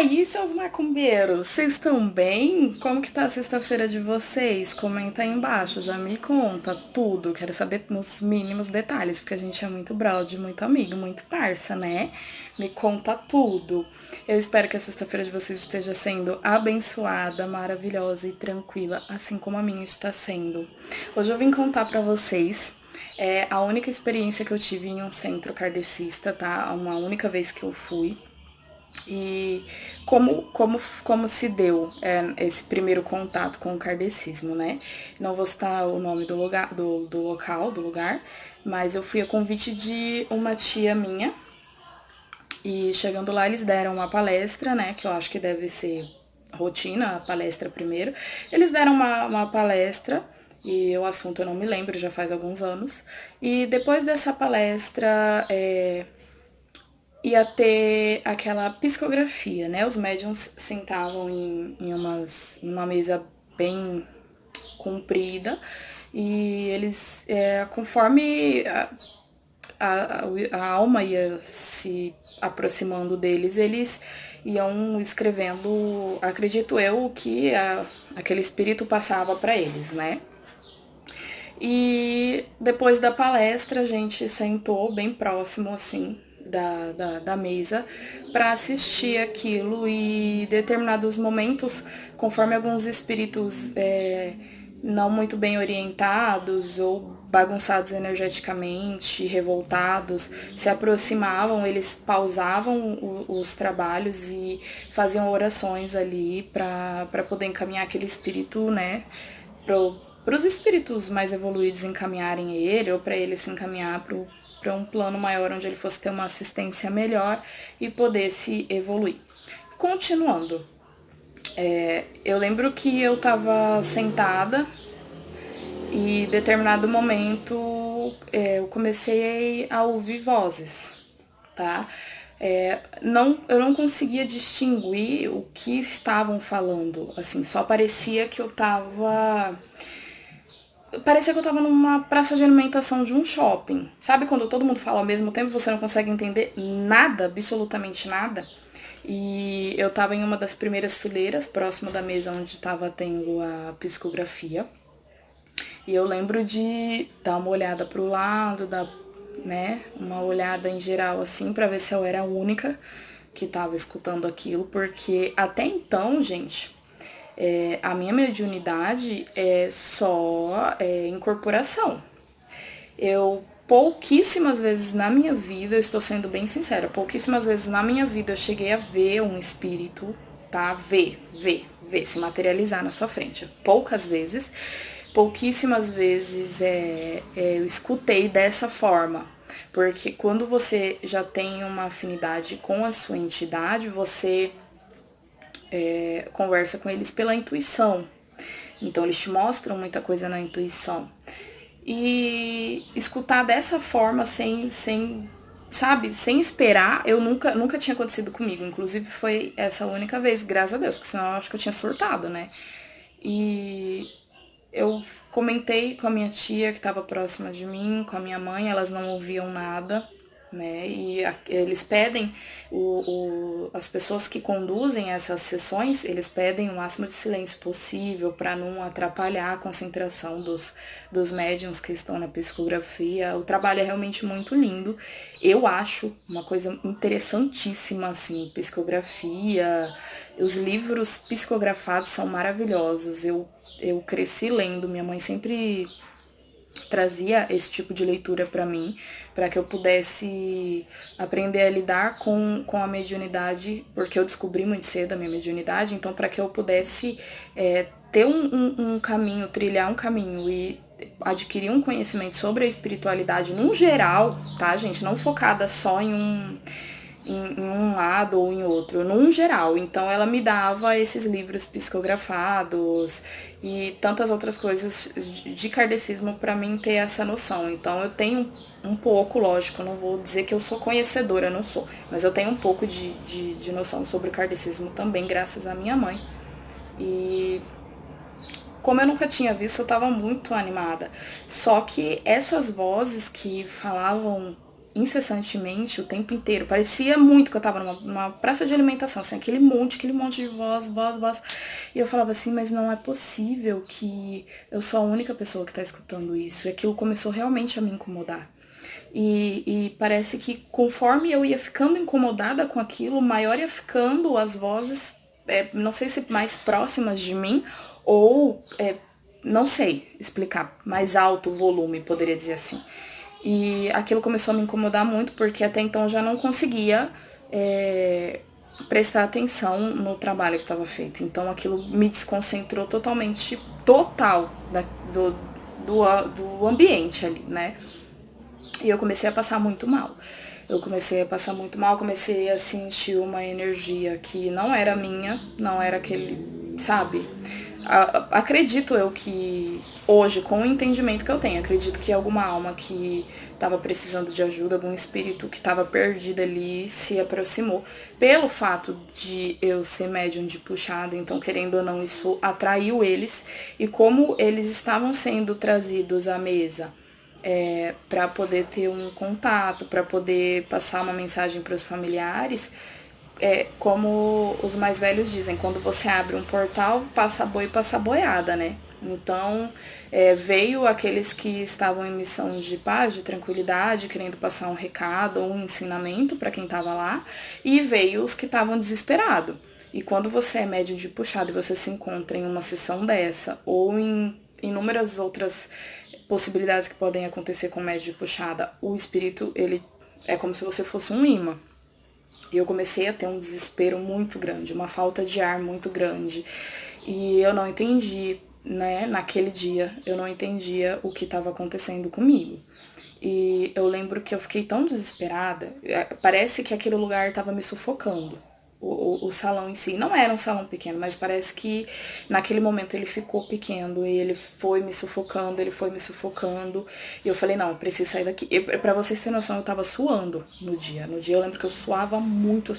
aí, seus macumbeiros, vocês estão bem? Como que tá a sexta-feira de vocês? Comenta aí embaixo, já me conta tudo. Quero saber nos mínimos detalhes, porque a gente é muito brother, muito amigo, muito parça, né? Me conta tudo. Eu espero que a sexta-feira de vocês esteja sendo abençoada, maravilhosa e tranquila, assim como a minha está sendo. Hoje eu vim contar pra vocês a única experiência que eu tive em um centro kardecista, tá? Uma única vez que eu fui. E como se deu esse primeiro contato com o kardecismo, né? Não vou citar o nome do lugar, do local, do lugar, mas eu fui a convite de uma tia minha. E chegando lá, eles deram uma palestra, né? Que eu acho que deve ser rotina, a palestra primeiro. Eles deram uma palestra, e o assunto eu não me lembro, já faz alguns anos. E depois dessa palestra, ia ter aquela psicografia, né? Os médiums sentavam em uma mesa bem comprida e eles, conforme a alma ia se aproximando deles, eles iam escrevendo, acredito eu, o que aquele espírito passava para eles, né? E depois da palestra, a gente sentou bem próximo, assim, da mesa para assistir aquilo e determinados momentos, conforme alguns espíritos não muito bem orientados ou bagunçados energeticamente, revoltados, se aproximavam, eles pausavam os trabalhos e faziam orações ali para poder encaminhar aquele espírito, né, para os espíritos mais evoluídos encaminharem ele ou para ele se encaminhar para um plano maior onde ele fosse ter uma assistência melhor e poder se evoluir. Continuando, eu lembro que eu estava sentada e em determinado momento eu comecei a ouvir vozes, tá? Eu não conseguia distinguir o que estavam falando, assim, só parecia que eu tava numa praça de alimentação de um shopping. Sabe quando todo mundo fala ao mesmo tempo e você não consegue entender nada, absolutamente nada? E eu tava em uma das primeiras fileiras, próximo da mesa onde tava tendo a psicografia. E eu lembro de dar uma olhada pro lado, né, uma olhada em geral assim, pra ver se eu era a única que tava escutando aquilo, porque até então, gente, a minha mediunidade é só incorporação. Eu pouquíssimas vezes na minha vida, eu estou sendo bem sincera, pouquíssimas vezes na minha vida eu cheguei a ver um espírito, tá? Ver, se materializar na sua frente. Poucas vezes, pouquíssimas vezes eu escutei dessa forma. Porque quando você já tem uma afinidade com a sua entidade, você conversa com eles pela intuição. Então eles te mostram muita coisa na intuição. E escutar dessa forma, sabe, sem esperar, eu nunca tinha acontecido comigo. Inclusive foi essa única vez, graças a Deus, porque senão eu acho que eu tinha surtado, né? E eu comentei com a minha tia que estava próxima de mim, com a minha mãe, elas não ouviam nada, né? E eles pedem, as pessoas que conduzem essas sessões, eles pedem o máximo de silêncio possível para não atrapalhar a concentração dos médiums que estão na psicografia. O trabalho é realmente muito lindo. Eu acho uma coisa interessantíssima, assim, psicografia. Os livros psicografados são maravilhosos. Eu cresci lendo, minha mãe sempre trazia esse tipo de leitura para mim, para que eu pudesse aprender a lidar com a mediunidade, porque eu descobri muito cedo a minha mediunidade, então para que eu pudesse ter um caminho, trilhar um caminho e adquirir um conhecimento sobre a espiritualidade num geral, tá, gente? Não focada só em um lado ou em outro, num geral. Então ela me dava esses livros psicografados e tantas outras coisas de kardecismo para mim ter essa noção. Então eu tenho um pouco, lógico, não vou dizer que eu sou conhecedora, não sou, mas eu tenho um pouco de noção sobre o kardecismo também, graças à minha mãe. E como eu nunca tinha visto, eu estava muito animada. Só que essas vozes que falavam incessantemente, o tempo inteiro. Parecia muito que eu tava numa praça de alimentação, assim, aquele monte de voz, voz, voz. E eu falava assim, mas não é possível que eu sou a única pessoa que tá escutando isso. E aquilo começou realmente a me incomodar. E parece que conforme eu ia ficando incomodada com aquilo, maior ia ficando as vozes, não sei se mais próximas de mim, ou não sei explicar, mais alto o volume, poderia dizer assim. E aquilo começou a me incomodar muito, porque até então eu já não conseguia prestar atenção no trabalho que estava feito. Então aquilo me desconcentrou totalmente, total do ambiente ali, né? E eu comecei a passar muito mal. Eu comecei a passar muito mal, comecei a sentir uma energia que não era minha, não era aquele, sabe? Acredito eu que hoje, com o entendimento que eu tenho, acredito que alguma alma que estava precisando de ajuda, algum espírito que estava perdido ali se aproximou. Pelo fato de eu ser médium de puxada, então querendo ou não, isso atraiu eles. E como eles estavam sendo trazidos à mesa para poder ter um contato, para poder passar uma mensagem para os familiares, como os mais velhos dizem, quando você abre um portal, passa boi, passa boiada, né? Então, veio aqueles que estavam em missão de paz, de tranquilidade, querendo passar um recado ou um ensinamento para quem estava lá, e veio os que estavam desesperados. E quando você é médium de puxado e você se encontra em uma sessão dessa, ou em inúmeras outras possibilidades que podem acontecer com médium de puxada, o espírito, ele é como se você fosse um imã. E eu comecei a ter um desespero muito grande, uma falta de ar muito grande. E eu não entendi, né, naquele dia, eu não entendia o que estava acontecendo comigo. E eu lembro que eu fiquei tão desesperada, parece que aquele lugar estava me sufocando. O salão em si não era um salão pequeno, mas parece que naquele momento ele ficou pequeno e ele foi me sufocando, ele foi me sufocando. E eu falei, não, eu preciso sair daqui. Pra vocês terem noção, eu tava suando no dia. No dia eu lembro que eu suava muito,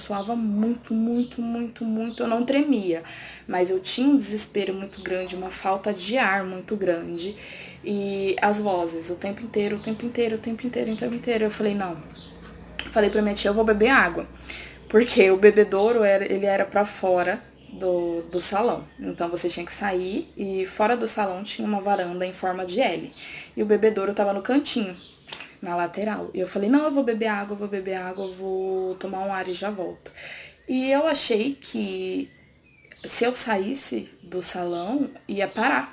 muito, muito, muito. Eu não tremia, mas eu tinha um desespero muito grande, uma falta de ar muito grande. E as vozes, o tempo inteiro, o tempo inteiro, o tempo inteiro, o tempo inteiro. Eu falei, não. Falei pra minha tia, eu vou beber água. Porque o bebedouro, ele era pra fora do salão. Então você tinha que sair e fora do salão tinha uma varanda em forma de L. E o bebedouro tava no cantinho, na lateral. E eu falei, não, eu vou beber água, eu vou tomar um ar e já volto. E eu achei que se eu saísse do salão, ia parar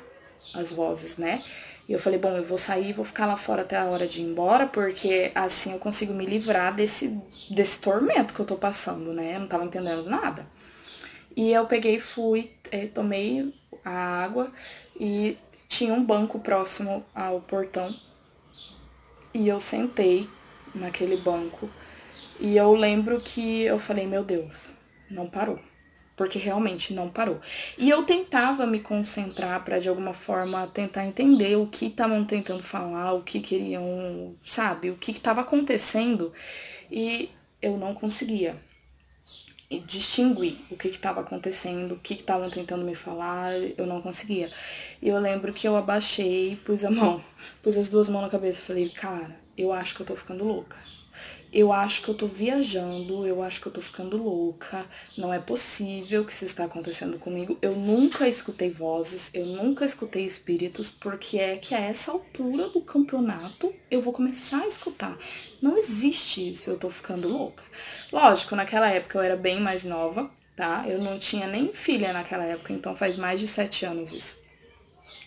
as vozes, né? E eu falei, bom, eu vou sair e vou ficar lá fora até a hora de ir embora, porque assim eu consigo me livrar desse tormento que eu tô passando, né? Eu não tava entendendo nada. E eu peguei e fui, tomei a água e tinha um banco próximo ao portão. E eu sentei naquele banco. E eu lembro que eu falei, meu Deus, não parou. Porque realmente não parou. E eu tentava me concentrar para de alguma forma tentar entender o que estavam tentando falar, o que queriam, sabe, o que estava acontecendo. E eu não conseguia distinguir o que estava acontecendo, o que estavam tentando me falar, eu não conseguia. E eu lembro que eu abaixei, pus as duas mãos na cabeça e falei, cara, eu acho que eu tô ficando louca. Eu acho que eu tô viajando, eu acho que eu tô ficando louca, não é possível que isso está acontecendo comigo. Eu nunca escutei vozes, eu nunca escutei espíritos, porque é que a essa altura do campeonato eu vou começar a escutar. Não existe isso, eu tô ficando louca. Lógico, naquela época eu era bem mais nova, tá? Eu não tinha nem filha naquela época, então faz mais de 7 anos isso.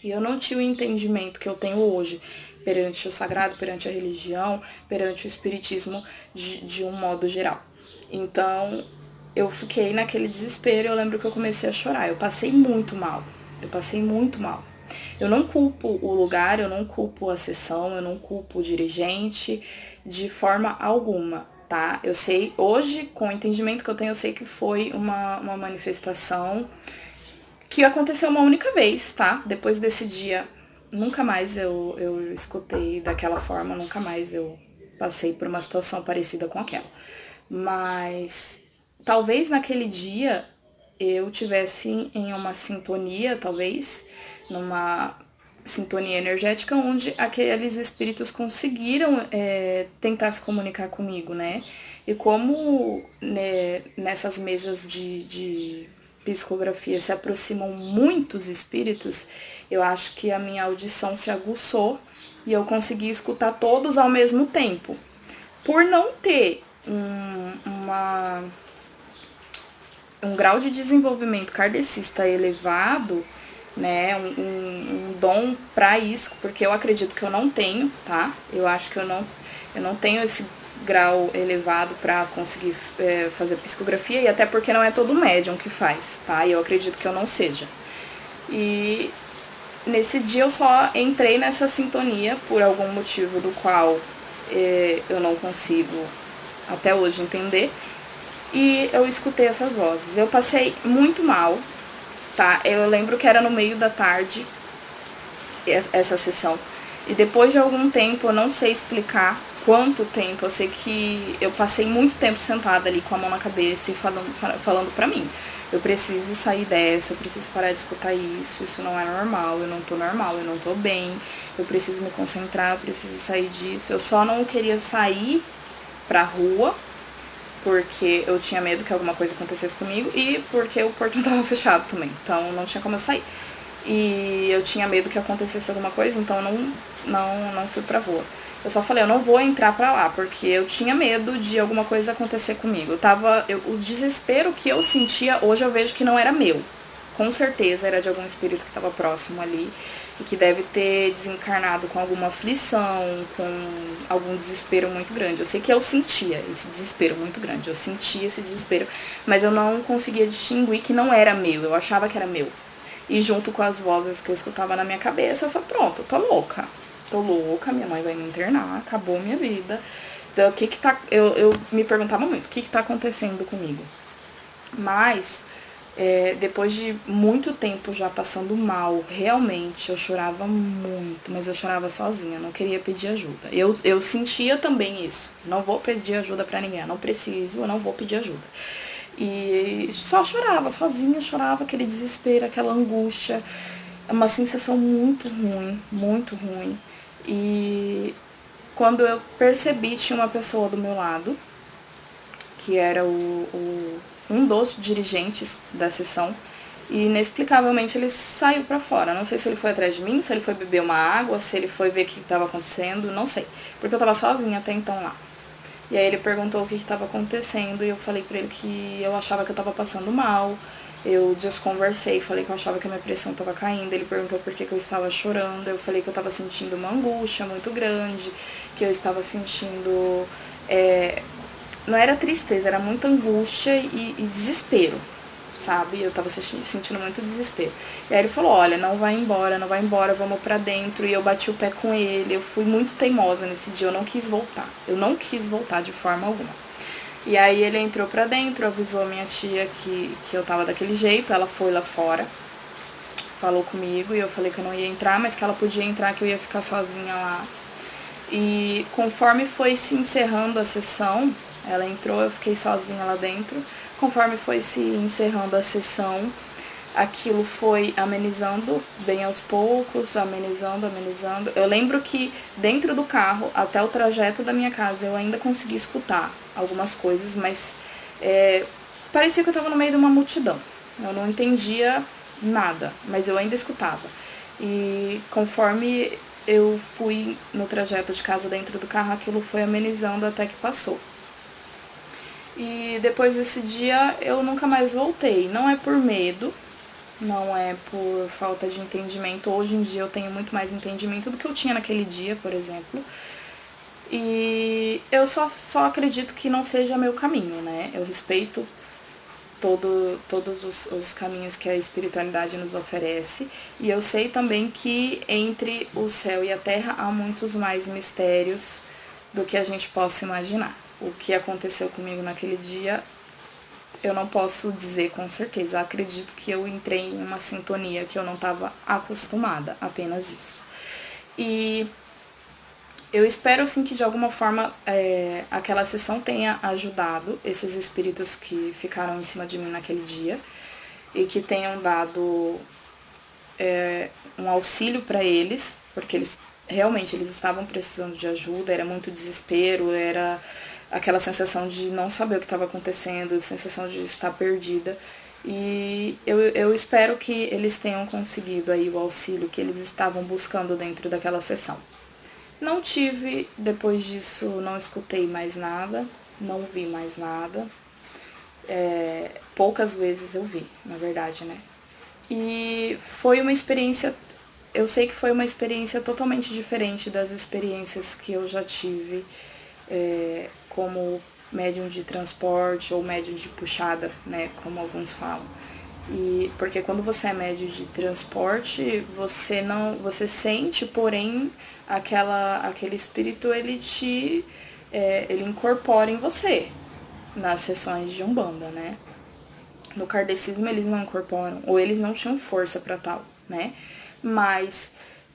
E eu não tinha o entendimento que eu tenho hoje perante o sagrado, perante a religião, perante o espiritismo de um modo geral. Então, eu fiquei naquele desespero, eu lembro que eu comecei a chorar. Eu passei muito mal. Eu passei muito mal. Eu não culpo o lugar, eu não culpo a sessão, eu não culpo o dirigente de forma alguma, tá? Eu sei, hoje, com o entendimento que eu tenho, eu sei que foi uma manifestação que aconteceu uma única vez, tá? Depois desse dia, nunca mais eu escutei daquela forma, nunca mais eu passei por uma situação parecida com aquela. Mas talvez naquele dia eu tivesse em uma sintonia, talvez, numa sintonia energética onde aqueles espíritos conseguiram tentar se comunicar comigo, né? E como, né, nessas mesas de psicografia se aproximam muitos espíritos, eu acho que a minha audição se aguçou e eu consegui escutar todos ao mesmo tempo. Por não ter um grau de desenvolvimento kardecista elevado, né, um dom para isso, porque eu acredito que eu não tenho, tá? Eu acho que eu não tenho esse grau elevado para conseguir fazer psicografia, e até porque não é todo médium que faz, tá? E eu acredito que eu não seja. E nesse dia eu só entrei nessa sintonia por algum motivo do qual eu não consigo até hoje entender, e eu escutei essas vozes. Eu passei muito mal, tá? Eu lembro que era no meio da tarde essa sessão. E depois de algum tempo, eu não sei explicar quanto tempo, eu sei que eu passei muito tempo sentada ali com a mão na cabeça e falando pra mim: eu preciso sair dessa, eu preciso parar de escutar isso não é normal, eu não tô normal, eu não tô bem, eu preciso me concentrar, eu preciso sair disso. Eu só não queria sair pra rua, porque eu tinha medo que alguma coisa acontecesse comigo e porque o portão tava fechado também, então não tinha como eu sair. E eu tinha medo que acontecesse alguma coisa, então eu não fui pra rua. Eu só falei, eu não vou entrar pra lá, porque eu tinha medo de alguma coisa acontecer comigo. O desespero que eu sentia, hoje eu vejo que não era meu. Com certeza era de algum espírito que estava próximo ali e que deve ter desencarnado com alguma aflição, com algum desespero muito grande. Eu sei que eu sentia esse desespero muito grande, eu sentia esse desespero, mas eu não conseguia distinguir que não era meu, eu achava que era meu. E junto com as vozes que eu escutava na minha cabeça, eu falei, pronto, tô louca, minha mãe vai me internar, acabou minha vida. Então, o que que tá... Eu me perguntava muito, o que que tá acontecendo comigo? Mas, depois de muito tempo já passando mal, realmente, eu chorava muito, mas eu chorava sozinha, não queria pedir ajuda. Eu sentia também isso, não vou pedir ajuda pra ninguém, não preciso, eu não vou pedir ajuda. E só chorava, sozinha, chorava, aquele desespero, aquela angústia, uma sensação muito ruim, muito ruim. E quando eu percebi, tinha uma pessoa do meu lado, que era um dos dirigentes da sessão, e inexplicavelmente ele saiu pra fora. Não sei se ele foi atrás de mim, se ele foi beber uma água, se ele foi ver o que estava acontecendo, não sei, porque eu tava sozinha até então lá. E aí ele perguntou o que estava acontecendo e eu falei pra ele que eu achava que eu tava passando mal. Eu desconversei, falei que eu achava que a minha pressão tava caindo. Ele perguntou por que eu estava chorando. Eu falei que eu tava sentindo uma angústia muito grande, que eu estava sentindo... não era tristeza, era muita angústia e desespero, sabe? Eu tava sentindo muito desespero. E aí ele falou, olha, não vai embora, vamos pra dentro. E eu bati o pé com ele, eu fui muito teimosa nesse dia, eu não quis voltar de forma alguma. E aí ele entrou pra dentro, avisou minha tia que eu tava daquele jeito, ela foi lá fora, falou comigo e eu falei que eu não ia entrar, mas que ela podia entrar, que eu ia ficar sozinha lá. E conforme foi se encerrando a sessão, ela entrou, eu fiquei sozinha lá dentro. Conforme foi se encerrando a sessão, aquilo foi amenizando bem aos poucos, amenizando. Eu lembro que dentro do carro, até o trajeto da minha casa, eu ainda consegui escutar algumas coisas, mas parecia que eu estava no meio de uma multidão. Eu não entendia nada, mas eu ainda escutava. E conforme eu fui no trajeto de casa dentro do carro, aquilo foi amenizando até que passou. E depois desse dia eu nunca mais voltei. Não é por medo, não é por falta de entendimento. Hoje em dia eu tenho muito mais entendimento do que eu tinha naquele dia, por exemplo. E eu só acredito que não seja meu caminho, né? Eu respeito todos os caminhos que a espiritualidade nos oferece. E eu sei também que entre o céu e a terra há muitos mais mistérios do que a gente possa imaginar. O que aconteceu comigo naquele dia, eu não posso dizer com certeza. Eu acredito que eu entrei em uma sintonia que eu não estava acostumada, apenas isso. E eu espero, assim, que de alguma forma aquela sessão tenha ajudado esses espíritos que ficaram em cima de mim naquele dia e que tenham dado um auxílio para eles, porque eles realmente eles estavam precisando de ajuda, era muito desespero, era aquela sensação de não saber o que estava acontecendo, sensação de estar perdida. E eu espero que eles tenham conseguido aí o auxílio que eles estavam buscando dentro daquela sessão. Não tive, depois disso, não escutei mais nada, não vi mais nada. Poucas vezes eu vi, na verdade, né? E foi uma experiência, eu sei que foi uma experiência totalmente diferente das experiências que eu já tive como médium de transporte ou médium de puxada, né, como alguns falam. E porque quando você é médium de transporte, você sente, porém, aquele espírito ele incorpora em você nas sessões de Umbanda, né? No kardecismo eles não incorporam, ou eles não tinham força para tal, né? Mas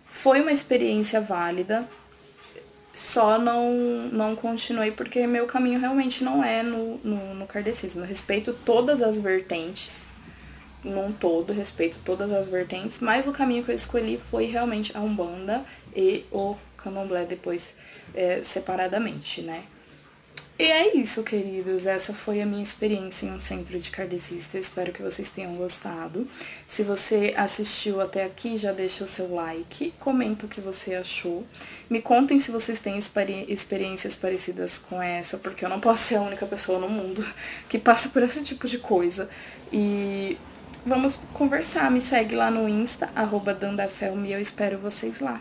foi uma experiência válida, só não continuei porque meu caminho realmente não é no kardecismo. Eu respeito todas as vertentes, num todo, respeito todas as vertentes, mas o caminho que eu escolhi foi realmente a Umbanda e o Candomblé depois separadamente, né? E é isso, queridos. Essa foi a minha experiência em um centro de kardecista. Eu espero que vocês tenham gostado. Se você assistiu até aqui, já deixa o seu like, comenta o que você achou. Me contem se vocês têm experiências parecidas com essa, porque eu não posso ser a única pessoa no mundo que passa por esse tipo de coisa. E vamos conversar. Me segue lá no Insta, @dandafelme, e eu espero vocês lá.